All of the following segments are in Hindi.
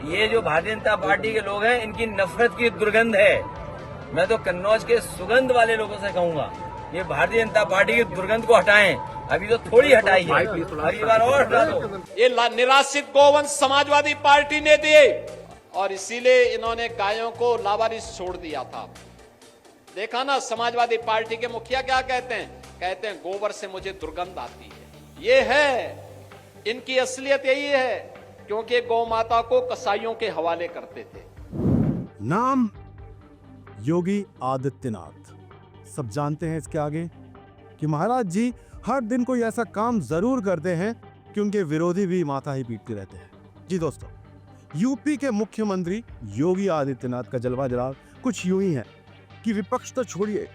ये जो भारतीय जनता पार्टी के लोग हैं, इनकी नफरत की दुर्गंध है। मैं तो कन्नौज के सुगंध वाले लोगों से कहूंगा, ये भारतीय जनता पार्टी की दुर्गंध को हटाएं। अभी तो थोड़ी हटाई है, अगली बार और हटा दो। ये निराश्रित गोवंश समाजवादी पार्टी ने दिए और इसीलिए इन्होंने गायों को लावारिस छोड़ दिया था। देखा ना, समाजवादी पार्टी के मुखिया क्या कहते हैं गोबर से मुझे दुर्गंध आती है। ये है इनकी असलियत, यही है, क्योंकि गौ माता को कसाईयों के हवाले करते थे। नाम योगी आदित्यनाथ, सब जानते हैं इसके आगे कि महाराज जी हर दिन कोई ऐसा काम जरूर करते हैं कि उनके विरोधी भी माथा ही पीटते रहते हैं। जी दोस्तों, यूपी के मुख्यमंत्री योगी आदित्यनाथ का जलवा जलाल कुछ यूं ही है कि विपक्ष तो छोड़िए,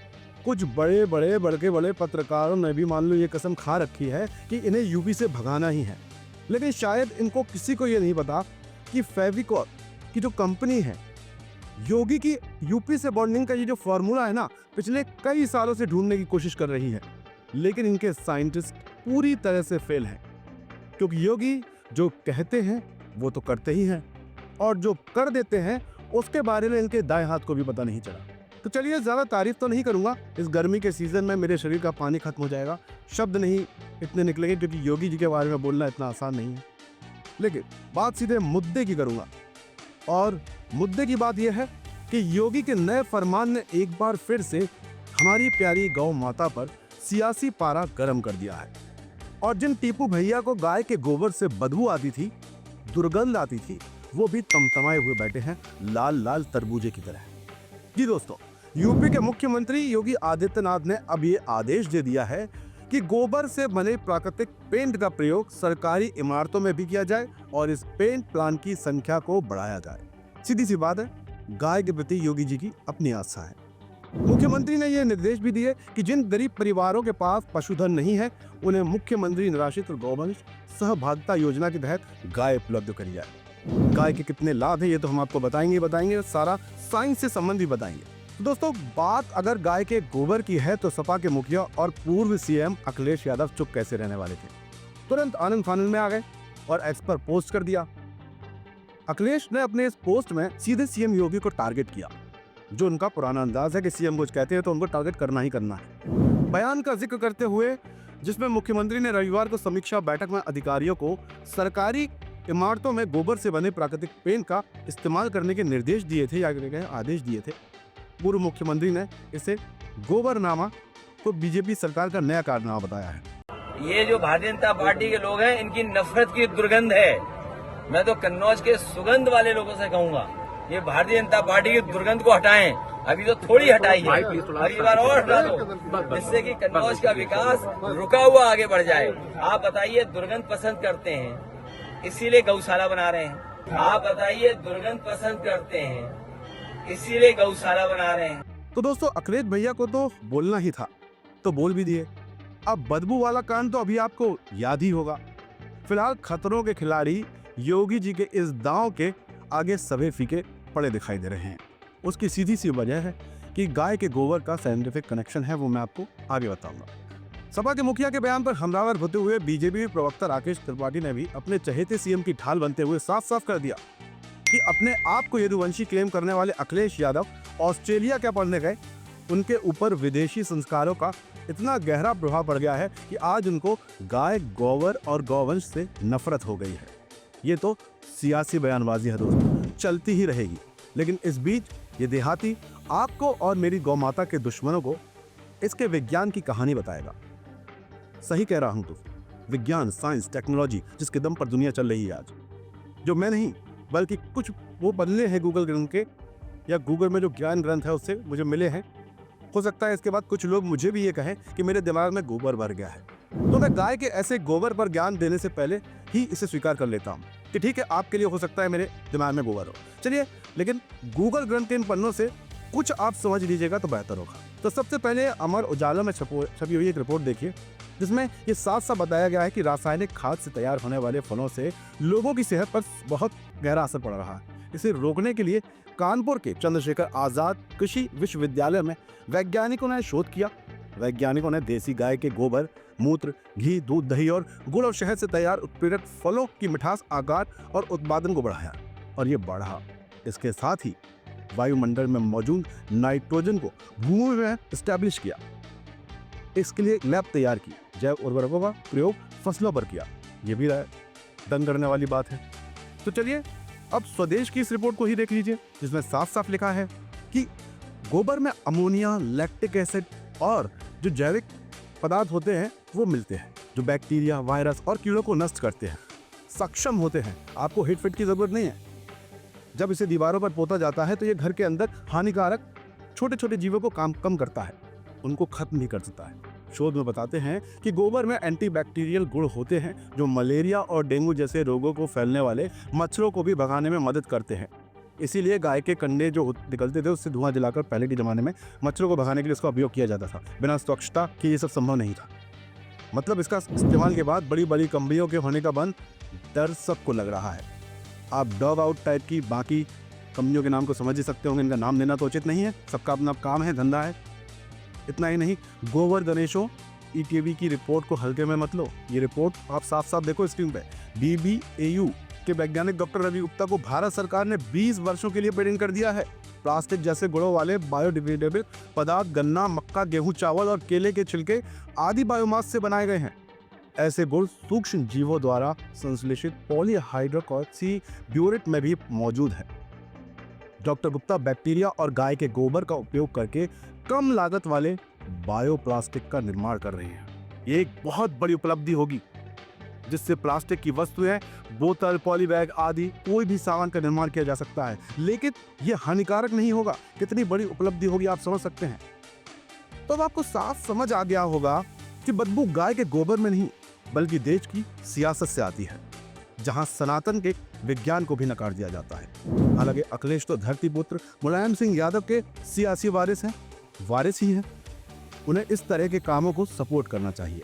कुछ बड़े बड़े पत्रकारों ने भी मान लो ये कसम खा रखी है कि इन्हें यूपी से भगाना ही है। लेकिन शायद इनको किसी को ये नहीं पता कि फेविकॉल की जो कंपनी है, योगी की यूपी से बॉन्डिंग का ये जो फॉर्मूला है ना, पिछले कई सालों से ढूंढने की कोशिश कर रही है, लेकिन इनके साइंटिस्ट पूरी तरह से फेल हैं। क्योंकि योगी जो कहते हैं वो तो करते ही हैं, और जो कर देते हैं उसके बारे में इनके दाएं हाथ को भी पता नहीं चला। तो चलिए, ज्यादा तारीफ तो नहीं करूंगा, इस गर्मी के सीजन में मेरे शरीर का पानी खत्म हो जाएगा, शब्द नहीं इतने निकलेंगे, क्योंकि योगी जी के बारे में बोलना इतना आसान नहीं है। लेकिन बात सीधे मुद्दे की करूंगा, और मुद्दे की बात यह है कि योगी के नए फरमान ने एक बार फिर से हमारी प्यारी गौ माता पर सियासी पारा गर्म कर दिया है। और जिन टीपू भैया को गाय के गोबर से बदबू आती थी, दुर्गंध आती थी, वो भी तमतमाए हुए बैठे हैं लाल लाल तरबूजे की तरह। जी दोस्तों, यूपी के मुख्यमंत्री योगी आदित्यनाथ ने अब ये आदेश दे दिया है कि गोबर से बने प्राकृतिक पेंट का प्रयोग सरकारी इमारतों में भी किया जाए और इस पेंट प्लांट की संख्या को बढ़ाया जाए। सीधी सी बात है, गाय के प्रति योगी जी की अपनी आस्था है। मुख्यमंत्री ने यह निर्देश भी दिए कि जिन गरीब परिवारों के पास पशुधन नहीं है, उन्हें मुख्यमंत्री निराश्रित गौवंश सहभागिता योजना के तहत गाय उपलब्ध करी जाए। गाय के कितने लाभ है ये तो हम आपको बताएंगे, सारा साइंस से संबंध भी बताएंगे। तो दोस्तों, बात अगर गाय के गोबर की है तो सपा के मुखिया और पूर्व सीएम अखिलेश यादव चुप कैसे रहने वाले थे। तुरंत आनंद फानंद में आ गए और एक्स पर पोस्ट कर दिया। अखिलेश ने अपने इस पोस्ट में सीधे सीएम योगी को टारगेट किया, जो उनका पुराना अंदाज है कि सीएम कुछ कहते हैं तो उनको टारगेट करना ही करना है। बयान का जिक्र करते हुए, जिसमें मुख्यमंत्री ने रविवार को समीक्षा बैठक में अधिकारियों को सरकारी इमारतों में गोबर से बने प्राकृतिक पेंट का इस्तेमाल करने के निर्देश दिए थे या आदेश दिए थे। पूर्व मुख्यमंत्री ने इसे गोबरनामा को बीजेपी सरकार का नया कारनामा बताया है। ये जो भारतीय जनता पार्टी के लोग हैं, इनकी नफरत की दुर्गंध है। मैं तो कन्नौज के सुगंध वाले लोगों से कहूंगा, ये भारतीय जनता पार्टी की दुर्गंध को हटाएं। अभी तो थोड़ी हटाई है, अगली बार और हटा दो, जिससे कि कन्नौज का विकास रुका हुआ आगे बढ़ जाए। आप बताइए, दुर्गंध पसंद करते हैं इसीलिए गौशाला बना रहे हैं। आप बताइए, दुर्गंध पसंद करते हैं इसीलिए गौशाला बना रहे हैं। तो दोस्तों, अखिलेश भैया को तो बोलना ही था, तो बोल भी दिए। अब बदबू वाला कांड तो अभी आपको याद ही होगा। फिलहाल खतरों के खिलाड़ी योगी जी के इस दांव के आगे सभी फीके पड़े दिखाई दे रहे हैं। उसकी सीधी सी वजह है कि गाय के गोबर का साइंटिफिक कनेक्शन है, वो मैं आपको आगे बताऊंगा। सपा के मुखिया के बयान पर हमलावर होते हुए बीजेपी प्रवक्ता राकेश त्रिपाठी ने भी अपने चहेते सीएम की ढाल बनते हुए साफ साफ कर दिया कि अपने आप को यदुवंशी क्लेम करने वाले अखिलेश यादव ऑस्ट्रेलिया क्या पढ़ने गए, उनके ऊपर विदेशी संस्कारों का इतना गहरा प्रभाव पड़ गया है कि आज उनको गाय, गोबर और गौवंश से नफरत हो गई है। ये तो सियासी बयानबाजी है दोस्तों, चलती ही रहेगी। लेकिन इस बीच ये देहाती आपको और मेरी गौ माता के दुश्मनों को इसके विज्ञान की कहानी बताएगा। सही कह रहा हूं तो, विज्ञान, साइंस, टेक्नोलॉजी जिसके दम पर दुनिया चल रही है आज, जो मैं नहीं बल्कि कुछ वो बदले हैं गूगल ग्रंथ के, या गूगल में जो ज्ञान ग्रंथ है उससे मुझे मिले हैं। हो सकता है इसके बाद कुछ लोग मुझे भी ये कहें कि मेरे दिमाग में गोबर भर गया है, तो मैं गाय के ऐसे गोबर पर ज्ञान देने से पहले ही इसे स्वीकार कर लेता हूँ कि ठीक है, आपके लिए हो सकता है मेरे दिमाग में गोबर हो। चलिए, लेकिन गूगल ग्रंथ के इन पन्नों से कुछ आप समझ लीजिएगा तो बेहतर होगा। तो सबसे पहले अमर उजाला में छपी हुई एक रिपोर्ट देखिए, जिसमें ये साफ साफ बताया गया है कि रासायनिक खाद से तैयार होने वाले फलों से लोगों की सेहत पर बहुत गहरा असर पड़ रहा है। इसे रोकने के लिए कानपुर के चंद्रशेखर आजाद कृषि विश्वविद्यालय में वैज्ञानिकों ने शोध किया। वैज्ञानिकों ने देसी गाय के गोबर, मूत्र, घी, दूध, दही और गुड़ और शहद से तैयार उत्प्रेरक फलों की मिठास, आकार और उत्पादन को बढ़ाया। और ये बढ़ा। इसके साथ ही वायुमंडल में मौजूद नाइट्रोजन को भूमि में एस्टैब्लिश किया। इसके लिए लैब तैयार की, जैव उर्वरकों का प्रयोग फसलों पर किया। ये भी दंग करने वाली बात है। तो चलिए अब स्वदेश की इस रिपोर्ट को ही देख लीजिए, जिसमें साफ साफ लिखा है कि गोबर में अमोनिया, लैक्टिक एसिड और जो जैविक पदार्थ होते हैं वो मिलते हैं, जो बैक्टीरिया, वायरस और कीड़ों को नष्ट करते हैं, सक्षम होते हैं। आपको हिट फिट की जरूरत नहीं है। जब इसे दीवारों पर पोता जाता है तो ये घर के अंदर हानिकारक छोटे छोटे जीवों को कम करता है, उनको खत्म भी कर देता है। शोध में बताते हैं कि गोबर में एंटीबैक्टीरियल गुण होते हैं जो मलेरिया और डेंगू जैसे रोगों को फैलने वाले मच्छरों को भी भगाने में मदद करते हैं। इसीलिए गाय के कंडे जो निकलते थे उससे धुआं जलाकर पहले के ज़माने में मच्छरों को भगाने के लिए इसका उपयोग किया जाता था। बिना स्वच्छता के ये सब संभव नहीं था। मतलब इसका इस्तेमाल के बाद बड़ी बड़ी कंपनियों के होने का बंद डर सबको लग रहा है। आप डव आउट टाइप की बाकी कंपनियों के नाम को समझ ही सकते होंगे, इनका नाम लेना तो उचित नहीं है। सबका अपना काम है, धंधा है। इतना ही नहीं, गोवर गणेशों ईटीवी की रिपोर्ट को हल्के में मत लो। ये रिपोर्ट आप साफ साफ देखो स्क्रीन पे। BBAU के वैज्ञानिक डॉक्टर रवि गुप्ता को भारत सरकार ने 20 वर्षों के लिए पेटेंट कर दिया है। प्लास्टिक जैसे गुणों वाले बायोडिग्रेडेबल पदार्थ गन्ना, मक्का, गेहूं, चावल और केले के छिलके आदि बायोमास से बनाए गए हैं। ऐसे गुण सूक्ष्म जीवों द्वारा संश्लेषित पॉलीहाइड्रोक्सी ब्यूरेट में भी मौजूद है। डॉक्टर गुप्ता बैक्टीरिया और गाय के गोबर का उपयोग करके कम लागत वाले बायोप्लास्टिक का निर्माण कर रहे हैं। ये एक बहुत बड़ी उपलब्धि होगी, जिससे प्लास्टिक की वस्तुएं, बोतल, पॉलीबैग आदि कोई भी सामान का निर्माण किया जा सकता है, लेकिन यह हानिकारक नहीं होगा। कितनी बड़ी उपलब्धि होगी आप समझ सकते हैं। तो अब आपको साफ समझ आ गया होगा कि बदबू गाय के गोबर में नहीं बल्कि देश की सियासत से आती है, जहां सनातन के विज्ञान को भी नकार दिया जाता है। हालांकि अखिलेश तो धरती पुत्र मुलायम सिंह यादव के सियासी वारिस हैं, वारिस ही हैं। उन्हें इस तरह के कामों को सपोर्ट करना चाहिए,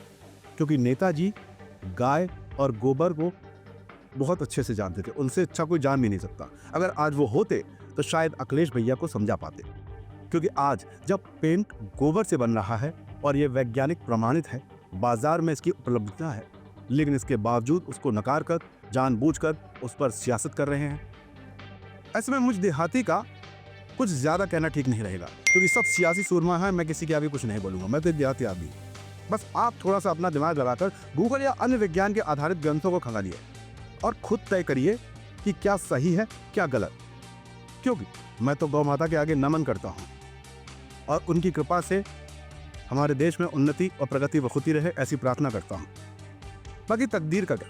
क्योंकि नेताजी गाय और गोबर को बहुत अच्छे से जानते थे। उनसे अच्छा कोई जान भी नहीं सकता। अगर आज वो होते तो शायद अखिलेश भैया को समझा पाते, क्योंकि आज जब पेंट गोबर से बन रहा है और ये वैज्ञानिक प्रमाणित है, बाजार में इसकी उपलब्धता है, लेकिन इसके बावजूद उसको नकार कर जानबूझकर उस पर सियासत कर रहे हैं। ऐसे में मुझ देहाती का कुछ ज्यादा कहना ठीक नहीं रहेगा, क्योंकि सब सियासी सूरमा है। मैं किसी के आगे कुछ नहीं बोलूंगा, मैं तो देहाती आदमी। बस आप थोड़ा सा अपना दिमाग लगाकर गूगल या अन्य विज्ञान के आधारित ग्रंथों को खंगालिए और खुद तय करिए कि क्या सही है क्या गलत। क्योंकि मैं तो गौ माता के आगे नमन करता हूँ और उनकी कृपा से हमारे देश में उन्नति और प्रगति बखूबी रहे, ऐसी प्रार्थना करता हूँ। बाकी तकदीर का क्या,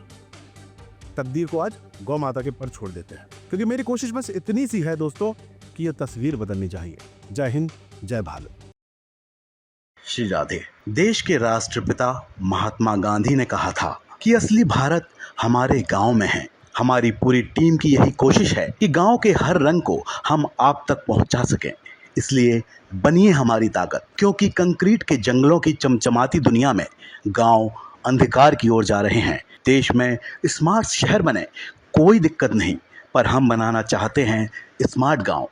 तकदीर को आज गौ माता के पर छोड़ देते हैं, क्योंकि मेरी कोशिश बस इतनी सी है दोस्तों कि यह तस्वीर बदलनी चाहिए। जय हिंद, जय भारत। श्री राधे। देश के राष्ट्रपिता महात्मा गांधी ने कहा था कि असली भारत हमारे गांव में है। हमारी पूरी टीम की यही कोशिश है कि गांव के हर रंग को हम आप तक पहुंचा सकें। इसलिए बनिए हमारी ताकत, क्योंकि कंक्रीट के जंगलों की चमचमाती दुनिया में गांव अंधकार की ओर जा रहे हैं। देश में स्मार्ट शहर बने, कोई दिक्कत नहीं, पर हम बनाना चाहते हैं स्मार्ट गांव।